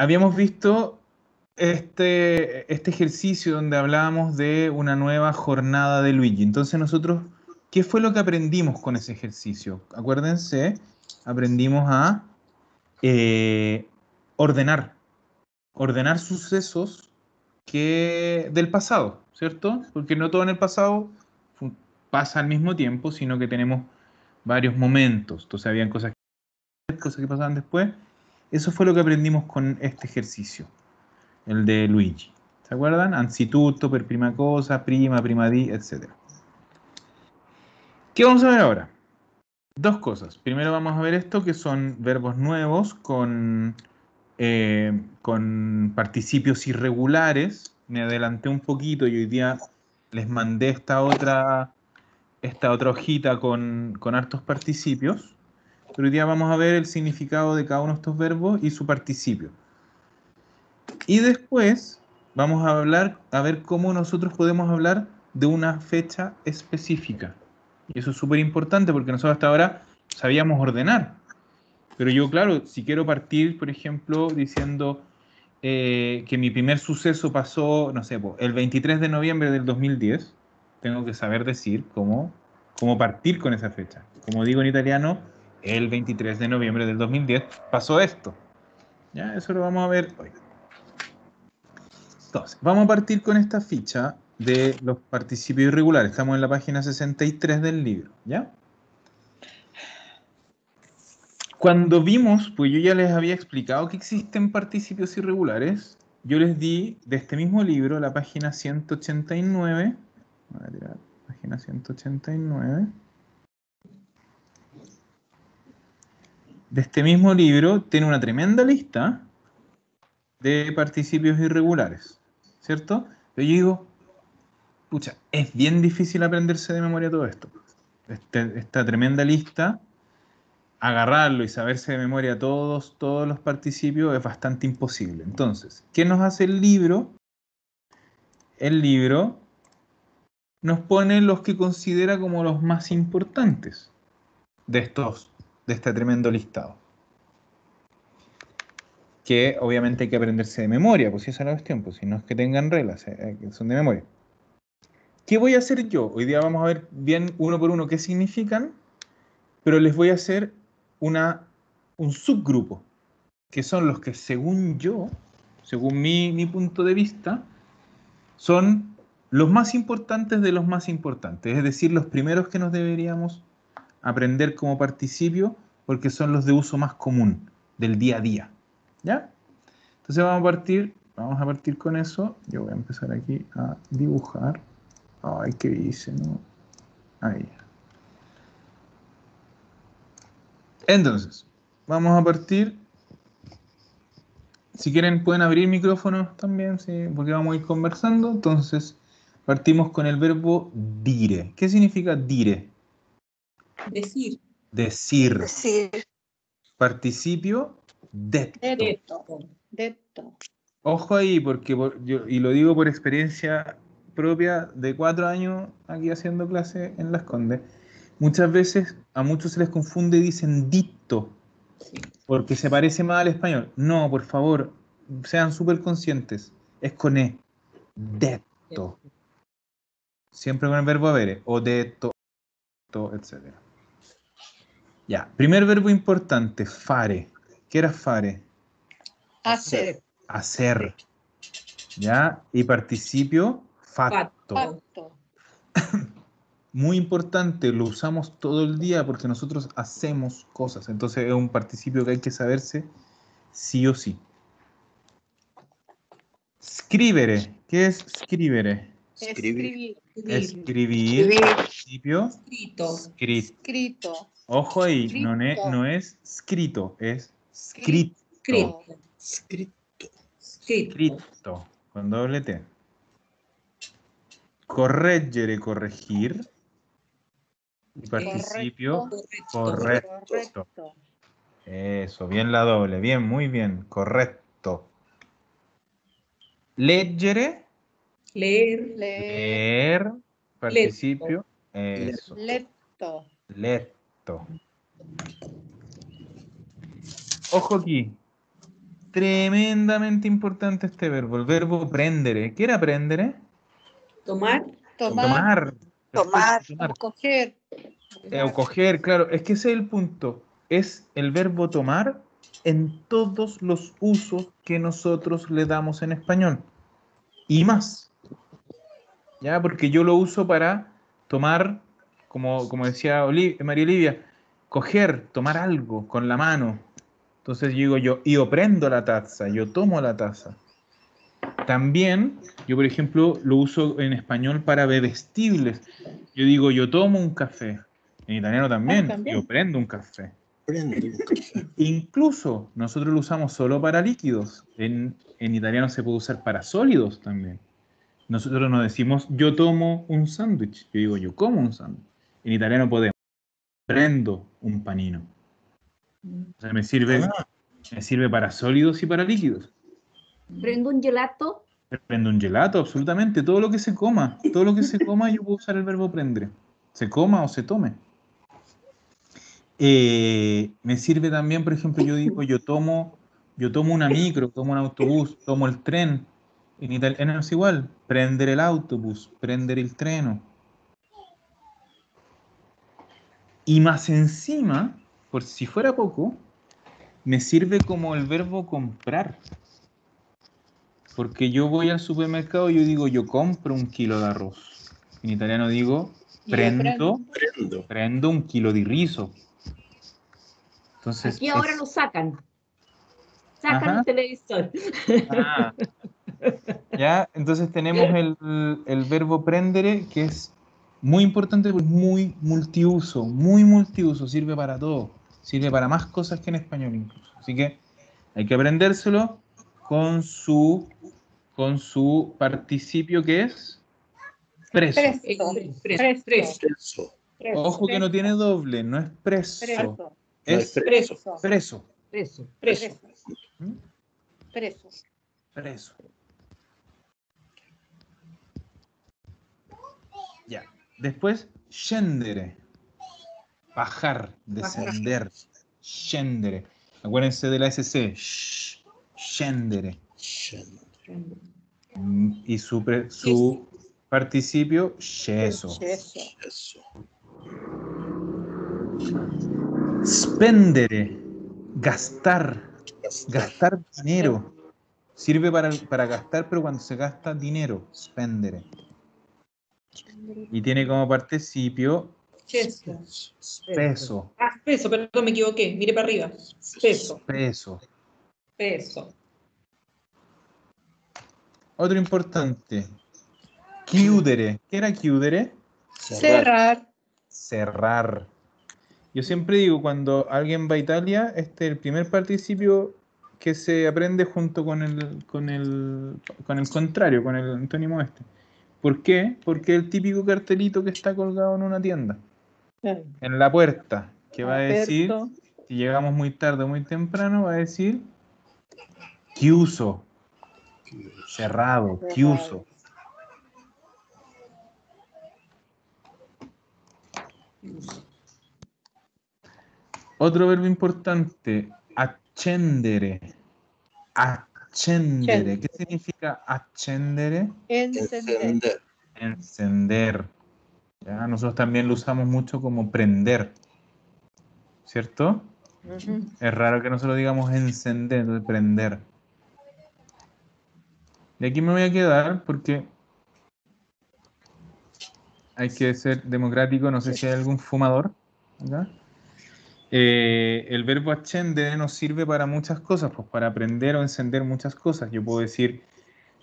habíamos visto este ejercicio donde hablábamos de una nueva jornada de Luigi. Entonces nosotros, ¿qué fue lo que aprendimos con ese ejercicio? Acuérdense, aprendimos a eh, ordenar, ordenar sucesos del pasado, ¿cierto? Porque no todo en el pasado pasa al mismo tiempo, sino que tenemos varios momentos. Entonces habían cosas que pasaban después. Eso fue lo que aprendimos con este ejercicio, el de Luigi. ¿Se acuerdan? Anzitutto, per prima cosa, prima, prima di, etc. ¿Qué vamos a ver ahora? Dos cosas. Primero vamos a ver esto, que son verbos nuevos con participios irregulares. Me adelanté un poquito y hoy día les mandé esta otra hojita con hartos participios. Pero hoy día vamos a ver el significado de cada uno de estos verbos y su participio. Y después vamos a ver cómo nosotros podemos hablar de una fecha específica. Y eso es súper importante porque nosotros hasta ahora sabíamos ordenar. Pero yo, claro, si quiero partir, por ejemplo, diciendo que mi primer suceso pasó, no sé, el 23 de noviembre del 2010, tengo que saber decir cómo partir con esa fecha. Como digo en italiano, el 23 de noviembre del 2010 pasó esto. ¿Ya? Eso lo vamos a ver hoy. Entonces, vamos a partir con esta ficha de los participios irregulares. Estamos en la página 63 del libro, ¿ya? Cuando vimos, pues yo ya les había explicado que existen participios irregulares. Yo les di de este mismo libro, la página 189. Voy a tirar, página 189. De este mismo libro tiene una tremenda lista de participios irregulares, ¿cierto? Pero yo digo, pucha, es bien difícil aprenderse de memoria todo esto. Esta tremenda lista, agarrarlo y saberse de memoria todos los participios es bastante imposible. Entonces, ¿qué nos hace el libro? El libro nos pone los que considera como los más importantes de este tremendo listado. Que obviamente hay que aprenderse de memoria, pues si esa es la cuestión, pues si no es que tengan reglas, son de memoria. ¿Qué voy a hacer yo? Hoy día vamos a ver bien uno por uno qué significan, pero les voy a hacer un subgrupo, que son los que según yo, según mi punto de vista, son los más importantes de los más importantes, es decir, los primeros que nos deberíamos aprender como participio, porque son los de uso más común, del día a día. ¿Ya? Entonces vamos a partir con eso. Yo voy a empezar aquí a dibujar. Ay, ¿qué hice? ¿No? Ahí. Entonces, vamos a partir. Si quieren pueden abrir micrófonos también, ¿sí? Porque vamos a ir conversando. Entonces, partimos con el verbo dire. ¿Qué significa dire? Decir. Decir. Decir. Participio, detto. Detto. Ojo ahí, porque y lo digo por experiencia propia de 4 años aquí haciendo clase en Las Condes. Muchas veces a muchos se les confunde y dicen dicto, porque se parece más al español. No, por favor, sean súper conscientes. Es con E. Detto. Siempre con el verbo avere. O detto, etc. Ya. Primer verbo importante, fare. ¿Qué era fare? Hacer. Hacer. ¿Ya? Y participio, fatto. Fatto. Muy importante, lo usamos todo el día porque nosotros hacemos cosas. Entonces es un participio que hay que saberse sí o sí. Scrivere. ¿Qué es scrivere? Escribir. Escribir. Participio. Escrito. Escrito. Ojo ahí, Scritto. no es escrito, es scritto. Scritto. Con doble T. Correggere, corregir. Y participio, correcto. Eso, bien la doble, bien, muy bien, correcto. Leggere, leer, participio, eso. Letto. Letto. Ojo aquí, tremendamente importante este verbo, el verbo prendere. ¿Qué era prendere? Tomar. Tomar, Perfecto, tomar. coger. O coger, claro, es que ese es el punto. Es el verbo tomar en todos los usos que nosotros le damos en español. Y más, ¿ya? Porque yo lo uso para tomar, como decía María Olivia, coger, tomar algo con la mano. Entonces yo digo yo prendo la taza, yo tomo la taza. También, yo por ejemplo lo uso en español para bebestibles. Yo digo yo tomo un café. En italiano también, también. yo prendo un café. Prende un café. Incluso nosotros lo usamos solo para líquidos. En italiano se puede usar para sólidos también. Nosotros no decimos yo tomo un sándwich, yo digo yo como un sándwich. En italiano podemos, prendo un panino. O sea, me sirve para sólidos y para líquidos. Prendo un gelato. Prendo un gelato, absolutamente. Todo lo que se coma, yo puedo usar el verbo prendere. Se coma o se tome. Me sirve también, por ejemplo, yo digo yo tomo una micro, tomo un autobús, tomo el tren. En italiano es igual, prendere el autobús, prendere il treno. Y más encima, por si fuera poco, me sirve como el verbo comprar. Porque yo voy al supermercado y yo digo, yo compro un kilo de arroz. En italiano digo, Yo prendo. prendo un kilo de riso. Entonces, Aquí ahora lo sacan. Sacan Ajá. el televisor. Ah, ya, entonces tenemos el verbo prendere, que es muy importante porque es muy multiuso, sirve para todo, sirve para más cosas que en español incluso. Así que hay que aprendérselo con su, con su participio que es preso. Presto. Preso. Ojo que no tiene doble, no es preso, Preso. No es es preso. preso. Preso. Preso. ¿Mm? Preso. Preso. Ya. Después, scendere. Bajar, descender. Scendere. Acuérdense de la SC. Scendere. Y su participio, sceso. Eso. Spendere. Gastar. Gastar dinero. Sirve para gastar, pero cuando se gasta dinero. Spendere. Y tiene como participio Peso. peso. Ah, peso, perdón, me equivoqué. Mire para arriba. Peso. Peso. Peso. Otro importante. Chiudere. ¿Qué era chiudere? Cerrar. Cerrar. Yo siempre digo, cuando alguien va a Italia, este es el primer participio que se aprende junto con el contrario, con el antónimo este. ¿Por qué? Porque el típico cartelito que está colgado en una tienda, en la puerta, que va a decir, Aperto. si llegamos muy tarde o muy temprano, va a decir chiuso, cerrado, chiuso. Otro verbo importante, accendere. Accendere. ¿Qué significa accendere? Encender. Encender. ¿Ya? Nosotros también lo usamos mucho como prender, ¿cierto? Ujú. Es raro que nosotros digamos encender, entonces prender. Y aquí me voy a quedar porque hay que ser democrático, no sé si hay algún fumador acá. El verbo accendere nos sirve para muchas cosas, pues para prender o encender muchas cosas. Yo puedo decir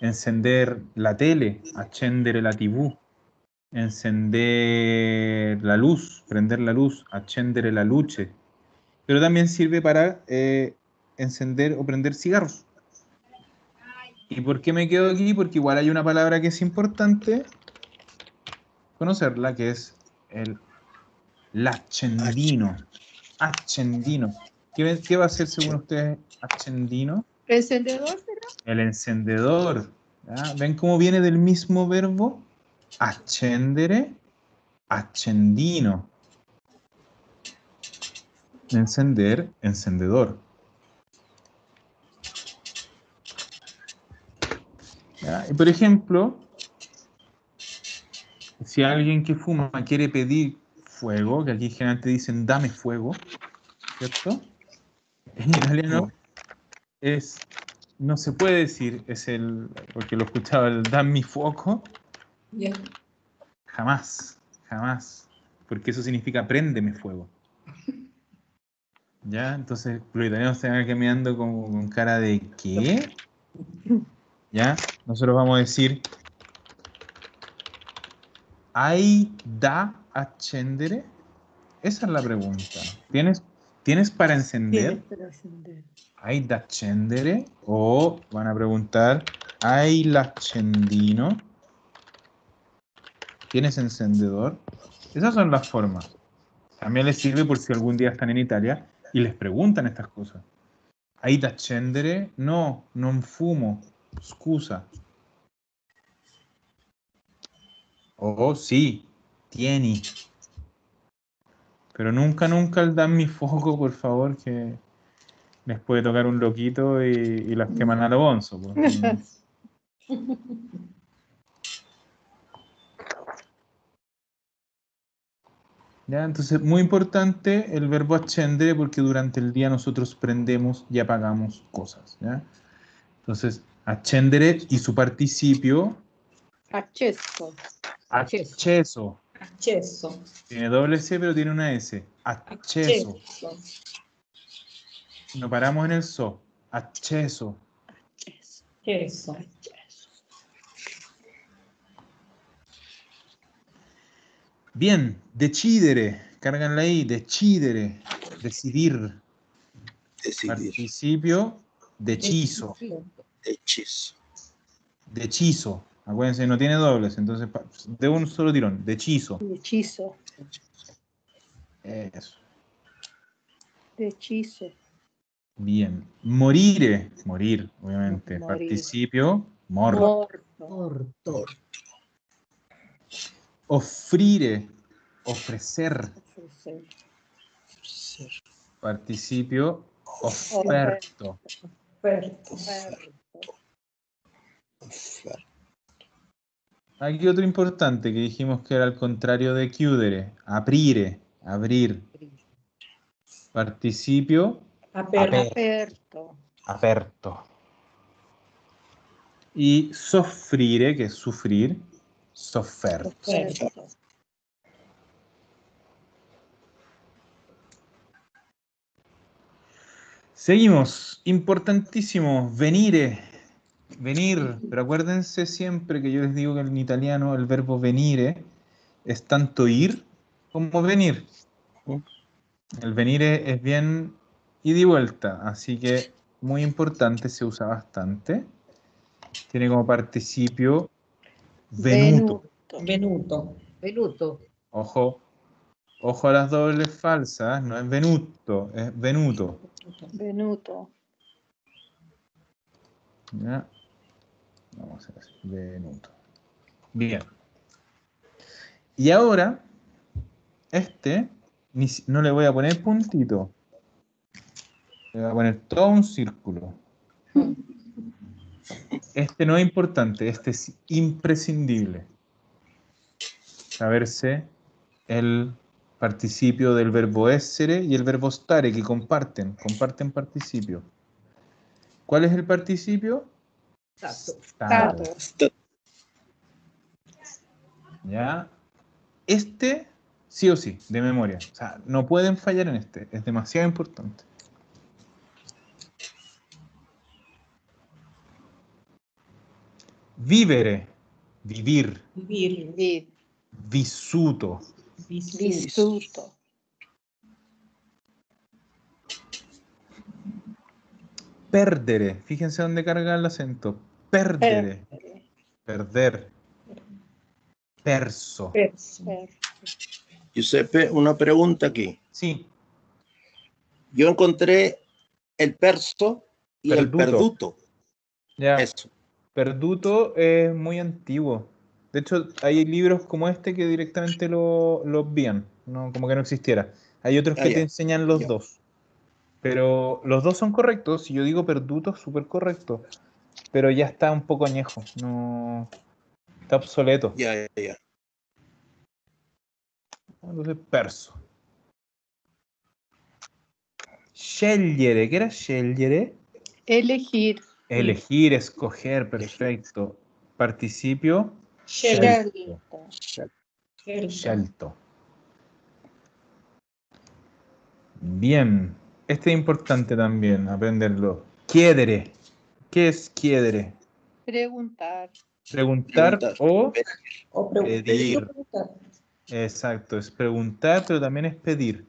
encender la tele, accendere la TV, encender la luz, prender la luz, accendere la luce. Pero también sirve para encender o prender cigarros. ¿Y por qué me quedo aquí? Porque igual hay una palabra que es importante conocerla, que es el l'accendino. Accendino. ¿Qué va a ser según ustedes accendino? Encendedor será. El encendedor. ¿Ya? ¿Ven cómo viene del mismo verbo? Accendere, accendino. Encender, encendedor. ¿Ya? Y por ejemplo, si alguien que fuma quiere pedir fuego, que aquí generalmente dicen dame fuego, ¿cierto? En italiano no se puede decir, porque lo escuchaba, el dammi fuoco, Ya. jamás, jamás, porque eso significa préndeme fuego. ¿Ya? Entonces los italianos se van quedando con cara de ¿qué? ¿Ya? Nosotros vamos a decir ¿hay da accendere? Esa es la pregunta. ¿Tienes para encender? Para encender. ¿Hay da accendere? O van a preguntar ¿hay l'accendino? ¿Tienes encendedor? Esas son las formas. También les sirve por si algún día están en Italia y les preguntan estas cosas. ¿Hay da accendere? No, non fumo. Scusa. Oh, sí, tieni. Pero nunca, nunca el dan mi foco, por favor, que les puede tocar un loquito y las queman a lo bonzo. Pues. ¿Ya? Entonces, muy importante el verbo accendere porque durante el día nosotros prendemos y apagamos cosas. ¿Ya? Entonces, accendere y su participio, Acceso. acceso. Acceso. Tiene doble C, pero tiene una S. Acceso. Acceso. No paramos en el so. Acceso. Acceso. Bien, decidere. Cárganla ahí. Decidere. Decidir. Decidir. Participio, deciso. Hechizo. Deciso. Acuérdense, no tiene dobles, entonces de un solo tirón. Deciso. Hechizo. Eso. Hechizo. Bien. Morire. Morir, obviamente. Morir. Participio, morto. Morto. Offrire. Ofrecer. Ofrecer. Ser. Participio, offerto. Oferto. Oferta. Aquí otro importante que dijimos que era al contrario de chiudere. Aprire. Abrir. Participio, Aperto. aperto. Y soffrire, que es sufrir, sofferto. Offerto. Seguimos. Importantísimo. Venire. Venir. Pero acuérdense siempre que yo les digo que en italiano el verbo venire es tanto ir como venir. El venire es bien ida y vuelta, así que muy importante, se usa bastante. Tiene como participio venuto. Venuto. Venuto. Ojo, ojo a las dobles falsas, no es venuto, es venuto. Venuto. ¿Ya? Vamos a hacer así, venuto. Bien. Y ahora, no le voy a poner puntito. Le voy a poner todo un círculo. Este no es importante, este es imprescindible. Saberse el participio del verbo essere y el verbo stare, que comparten participio. ¿Cuál es el participio? Stato. ¿Ya? Este, sí o sí, de memoria. O sea, no pueden fallar en este. Es demasiado importante. Vivere, vivir. Vivir. Vissuto. Vissuto. Perdere. Fíjense dónde carga el acento. Perdere. Perder. Perso. Perso. Giuseppe, una pregunta aquí. Sí. Yo encontré el perso y el Perduto. perduto. Ya. Eso. Perduto es muy antiguo. De hecho, hay libros como este que directamente lo obvian, ¿no? Como que no existiera. Hay otros que te Ya. enseñan los Ya. dos. Pero los dos son correctos. Si yo digo perduto, es súper correcto. pero ya está un poco añejo. No, está obsoleto. Ya. Entonces, perso. Scegliere, ¿qué era scegliere? Elegir. Elegir, escoger, perfecto. Participio, Scelto. Scelto. scelto. Bien, este es importante también aprenderlo. Chiedere. ¿Qué es chiedere? Preguntar. Preguntar Preguntar. o O pedir. preguntar. Exacto, es preguntar, pero también es pedir.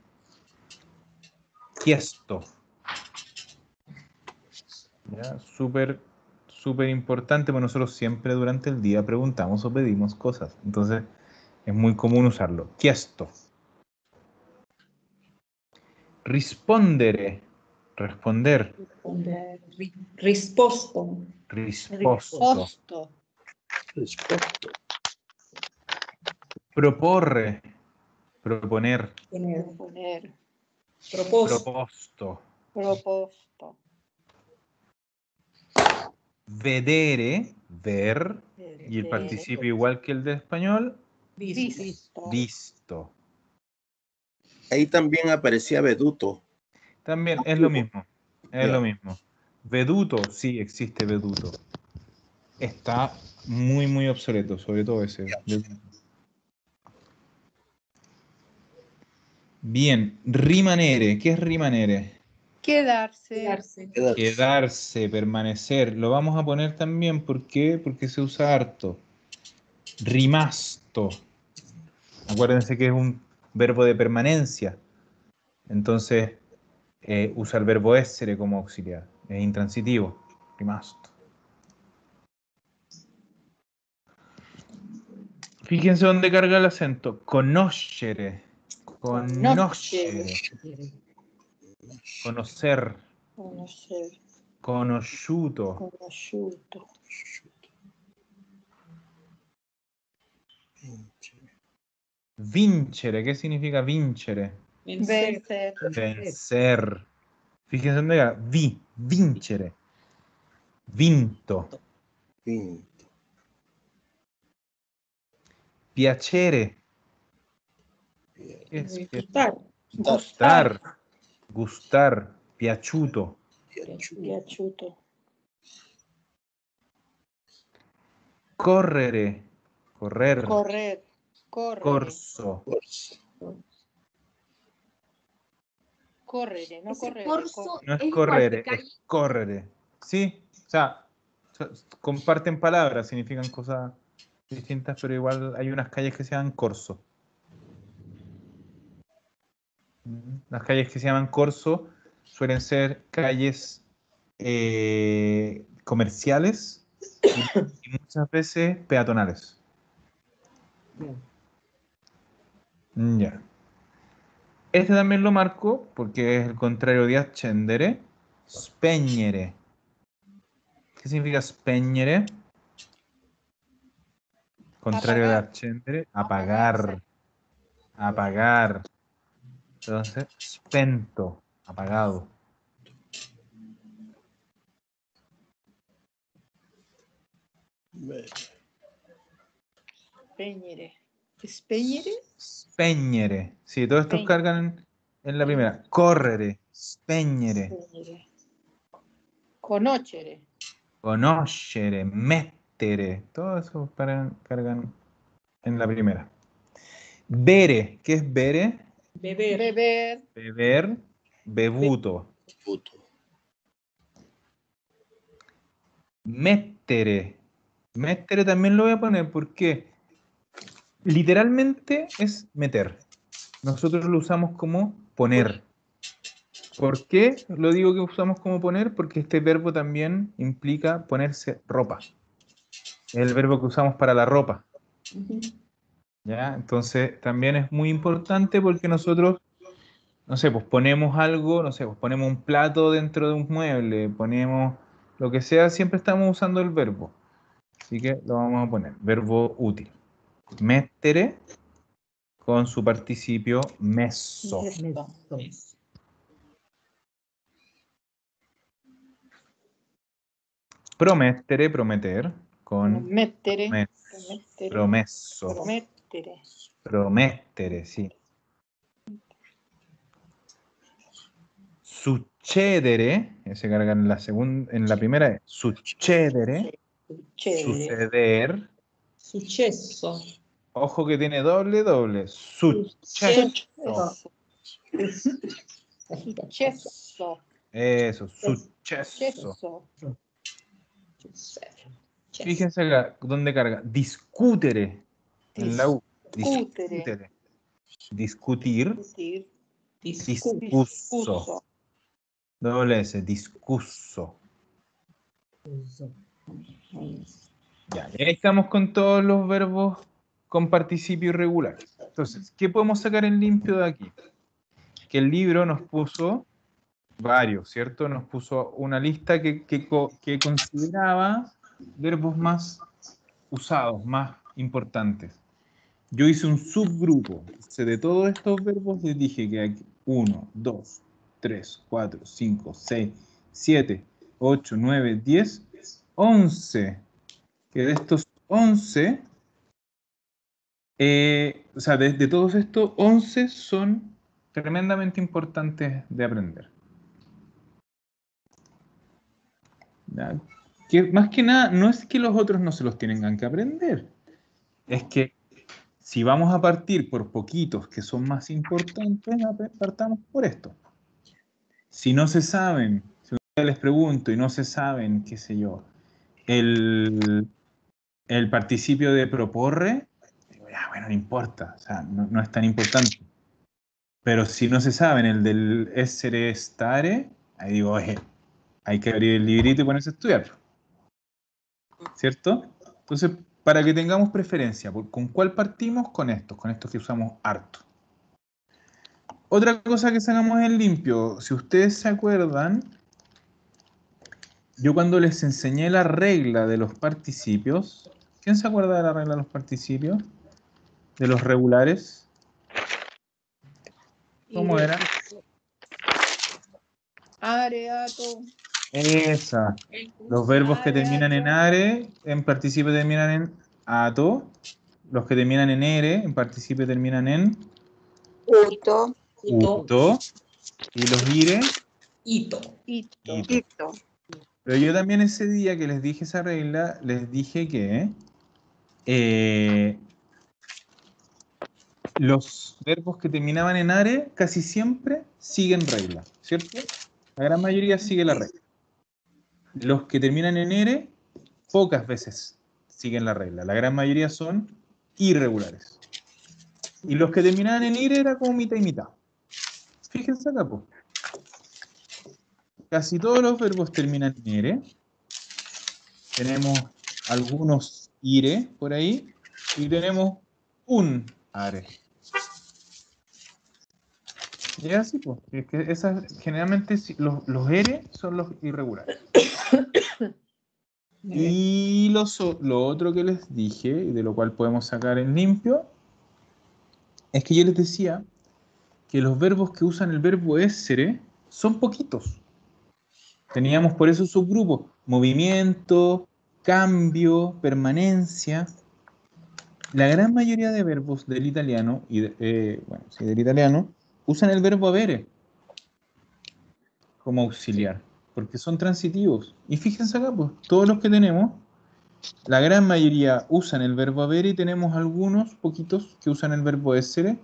Chiesto. Ya, súper, súper importante, porque nosotros siempre durante el día preguntamos o pedimos cosas. Entonces, es muy común usarlo. Chiesto. Rispondere. Responder. Risposto. Risposto. Posto. Resposto. Proporre. Proponer. Tener. Poner. Proposto. Proposto. Proposto. Vedere. Ver. Y el Vedere. participio igual que el de español. Visto. Visto. Ahí también aparecía veduto. También es lo mismo. Es Ya. lo mismo. Veduto, sí existe veduto. Está muy, muy obsoleto, sobre todo ese. Bien, rimanere. ¿Qué es rimanere? Quedarse. Quedarse. Quedarse, permanecer. Lo vamos a poner también, ¿por qué? Porque se usa harto. Rimasto. Acuérdense que es un verbo de permanencia. Entonces, usa el verbo essere como auxiliar. Es intransitivo. Rimasto. Fíjense dónde carga el acento. Conoscere. Conoscere. Conocer. Conocer. Conosciuto. Conosciuto. Vincere. ¿Qué significa vincere? Vencer. Vencer. Vencer. Fíjense dónde carga. Vincere. Vinto. Fin. Piacere. ¿Qué es Gustar. gustar? Gustar. Piaciuto. Piaciuto. Correre. Correr. Correr. Correre. Corso. Correre, no Ese correre. corso No es es igual correre, que calle. es correre. Sí, o sea, comparten palabras, significan cosas distintas, pero igual hay unas calles que se llaman corso. Las calles que se llaman corso suelen ser calles comerciales y muchas veces peatonales. Ya. Este también lo marco porque es el contrario de accendere. Spegnere. ¿Qué significa spegnere? Contrario de Apagar. accendere. Apagar. Apagar. Entonces, spento. Apagado. Spegnere. Spegnere. Spegnere. Sí, todos estos Spegnere. cargan en la primera. Correre. Spegnere. Spegnere. Conoscere. Conoscere. Mettere. Todos esos cargan en la primera. Bere. ¿Qué es bere? Beber. Beber. Beber. Bevuto. Puto. Mettere. Mettere también lo voy a poner porque literalmente es meter. Nosotros lo usamos como poner. ¿Por qué lo digo que usamos como poner? Porque este verbo también implica ponerse ropa. Es el verbo que usamos para la ropa. Ujú. ¿Ya? Entonces también es muy importante porque nosotros, no sé, pues ponemos algo, no sé, pues ponemos un plato dentro de un mueble, ponemos lo que sea, siempre estamos usando el verbo. Así que lo vamos a poner. Verbo útil. Mettere con su participio messo. Promettere, prometer, con Promettere. mes- Promettere. promesso. Promettere. Promettere, sì. Succedere, se carga en la segunda, en la primera es succedere, suceder. Successo. Ojo que tiene doble. Successo. Successo. Eso, successo. Successo. Fíjense acá, ¿dónde carga? Discutere. En la U. Discutere. Discutir. Discutir. Discusso. Doble S, discusso. Ya, y ahí estamos con todos los verbos con participio irregular. Entonces, ¿qué podemos sacar en limpio de aquí? Que el libro nos puso varios, ¿cierto? Nos puso una lista que consideraba verbos más usados, más importantes. Yo hice un subgrupo. Entonces, de todos estos verbos les dije que hay 1, 2, 3, 4, 5, 6, 7, 8, 9, 10, 11. Que de estos 11, o sea, de todos estos, 11 son tremendamente importantes de aprender. ¿Ya? Que más que nada, no es que los otros no se los tengan que aprender, es que si vamos a partir por poquitos que son más importantes, partamos por esto. Si no se saben, si les pregunto y no se saben, qué sé yo, el participio de proporre, digo, ya, bueno, no importa, o sea, no es tan importante. Pero si no se saben el del essere stare, ahí digo, oye, hay que abrir el librito y ponerse a estudiar. ¿Cierto? Entonces, para que tengamos preferencia, ¿con cuál partimos? Con estos que usamos harto. Otra cosa que sacamos en limpio, si ustedes se acuerdan, yo cuando les enseñé la regla de los participios, ¿quién se acuerda de la regla de los participios? De los regulares. ¿Cómo era? Areato. Esa. Los verbos que terminan en are, en participio terminan en ato. Los que terminan en ere, en participio terminan en Uto. uto. Y los ire, Ito. ito. Pero yo también ese día que les dije esa regla, les dije que los verbos que terminaban en are casi siempre siguen regla, ¿cierto? La gran mayoría sigue la regla. Los que terminan en ere, pocas veces siguen la regla. La gran mayoría son irregulares. Y los que terminaban en ire era como mitad y mitad. Fíjense acá, pues. Casi todos los verbos terminan en ere. Tenemos algunos ire por ahí. Y tenemos un are. Y es así, pues. Es que generalmente los ere son los irregulares. Y lo otro que les dije, y de lo cual podemos sacar en limpio, es que yo les decía que los verbos que usan el verbo essere son poquitos. Teníamos por eso subgrupos: movimiento, cambio, permanencia. La gran mayoría de verbos del italiano, del italiano, usan el verbo avere como auxiliar, porque son transitivos. Y fíjense acá, pues, todos los que tenemos, la gran mayoría usan el verbo avere y tenemos algunos poquitos que usan el verbo essere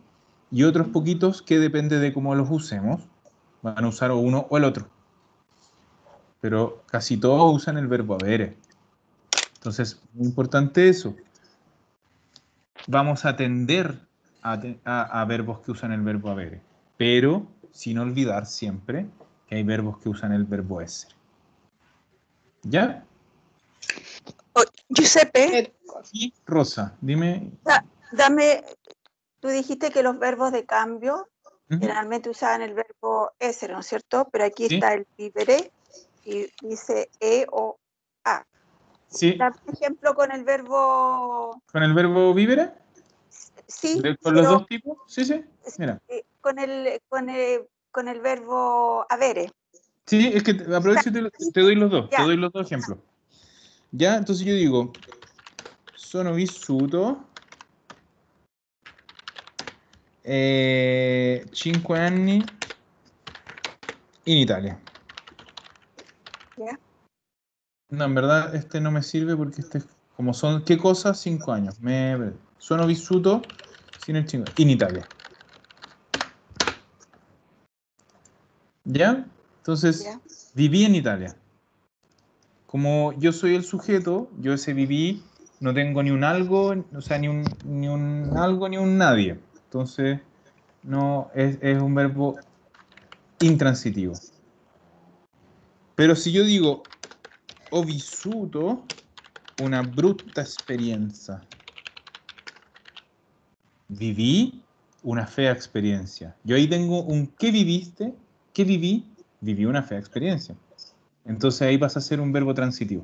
y otros poquitos que depende de cómo los usemos, van a usar o uno o el otro. Pero casi todos usan el verbo avere. Entonces, muy importante eso. Vamos a tender a verbos que usan el verbo avere, pero sin olvidar siempre que hay verbos que usan el verbo essere. ¿Ya? Giuseppe, Y Rosa, dime. dame, tú dijiste que los verbos de cambio Ujú. generalmente usaban el verbo essere, ¿no es cierto? Pero aquí Sí. está el vivere y dice e o a. Sí. Dame un ejemplo con el verbo... ¿Con el verbo vivere? Sí, ¿Con los pero dos tipos? Sí, sí. Mira. con el verbo avere. Sí, es que aprovecho y te doy los dos. Ya. Te doy los dos ejemplos. ¿Ya? Entonces yo digo, sono vissuto 5 anni in Italia. ¿Ya? No, en verdad este no me sirve porque este es como son, ¿qué cosas? 5 años. Sono vissuto sin el chingo, in Italia. ¿Ya? Entonces, ¿Ya? viví en Italia. Como yo soy el sujeto, yo ese viví, no tengo ni un algo, o sea, ni un algo ni un nadie. Entonces, no es un verbo intransitivo. Pero si yo digo ho vissuto una brutta esperienza, viví una fea experiencia. Yo ahí tengo un ¿qué viviste? ¿Qué viví? Viví una fea experiencia. Entonces ahí pasa a ser un verbo transitivo.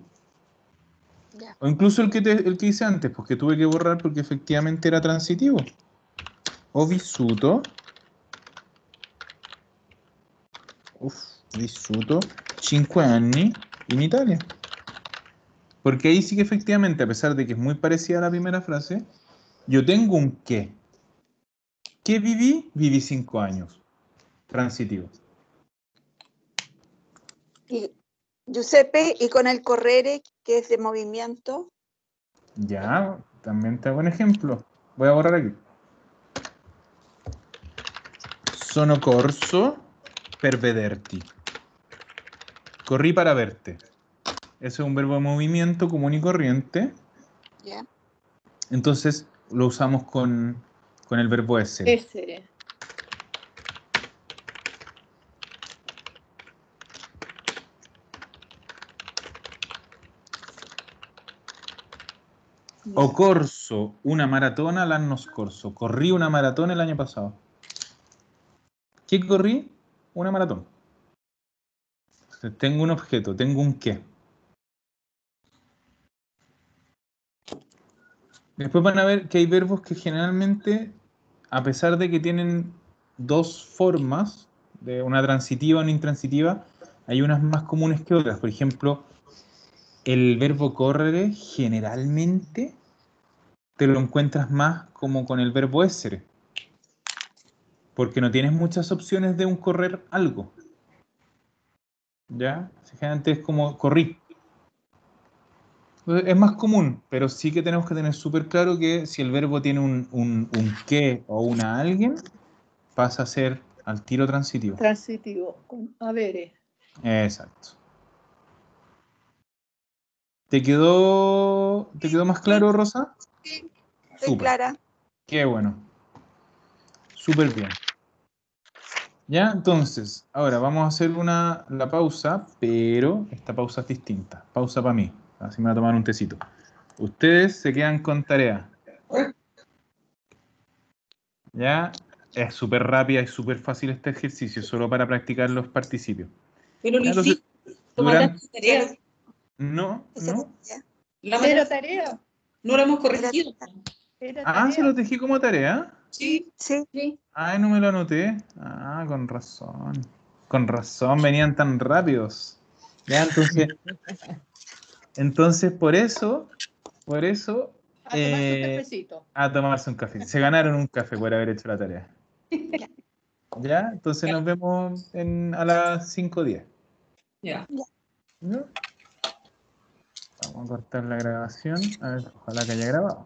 Ya. O incluso el que hice antes, porque tuve que borrar porque efectivamente era transitivo. Ho vissuto. Vissuto 5 anni in Italia. Porque ahí sí que efectivamente, a pesar de que es muy parecida a la primera frase, yo tengo un qué. ¿Qué viví? Viví 5 años. Transitivo. Y Giuseppe, y con el correre, que es de movimiento, Ya, también te hago un ejemplo. Voy a borrar aquí. Sono corso per vederti. Corrí para verte. Ese es un verbo de movimiento común y corriente. ¿ya? Entonces lo usamos con el verbo essere. Essere. Ho corso una maratona l'anno scorso. Corrí una maratón el año pasado. ¿Qué corrí? Una maratón. Entonces, tengo un objeto, tengo un qué. Después van a ver que hay verbos que generalmente, a pesar de que tienen dos formas, de una transitiva y una intransitiva, hay unas más comunes que otras. Por ejemplo, el verbo correre generalmente te lo encuentras más como con el verbo essere, porque no tienes muchas opciones de un correr algo. ¿Ya? Generalmente es como corrí. Entonces, es más común, pero sí que tenemos que tener súper claro que si el verbo tiene un qué o una alguien, pasa a ser al tiro transitivo. Transitivo. Con avere. Exacto. ¿Te quedó más claro, Rosa? Sí, estoy Súper. clara. Qué bueno. Súper bien. Ya, entonces, ahora vamos a hacer la pausa, pero esta pausa es distinta. Pausa para mí. Así me voy a tomar un tecito. Ustedes se quedan con tarea. Ya, es súper rápida y súper fácil este ejercicio, solo para practicar los participios. Pero lo Ya, entonces, hiciste. Tomaste durante... tu tarea. No, no. ¿Ya? La Era mandaste. tarea. No la hemos Era- corregido. Era Ah, se tarea. los dejé como tarea. Sí, Sí, sí. Ay, no me lo anoté. Ah, con razón. Con razón, venían tan rápidos. Ya, entonces por eso, A tomarse un cafecito. a tomarse un café. Se ganaron un café por haber hecho la tarea. ya. Ya, entonces nos vemos a las 5:10. Ya. ¿No? Vamos a cortar la grabación. A ver, ojalá que haya grabado.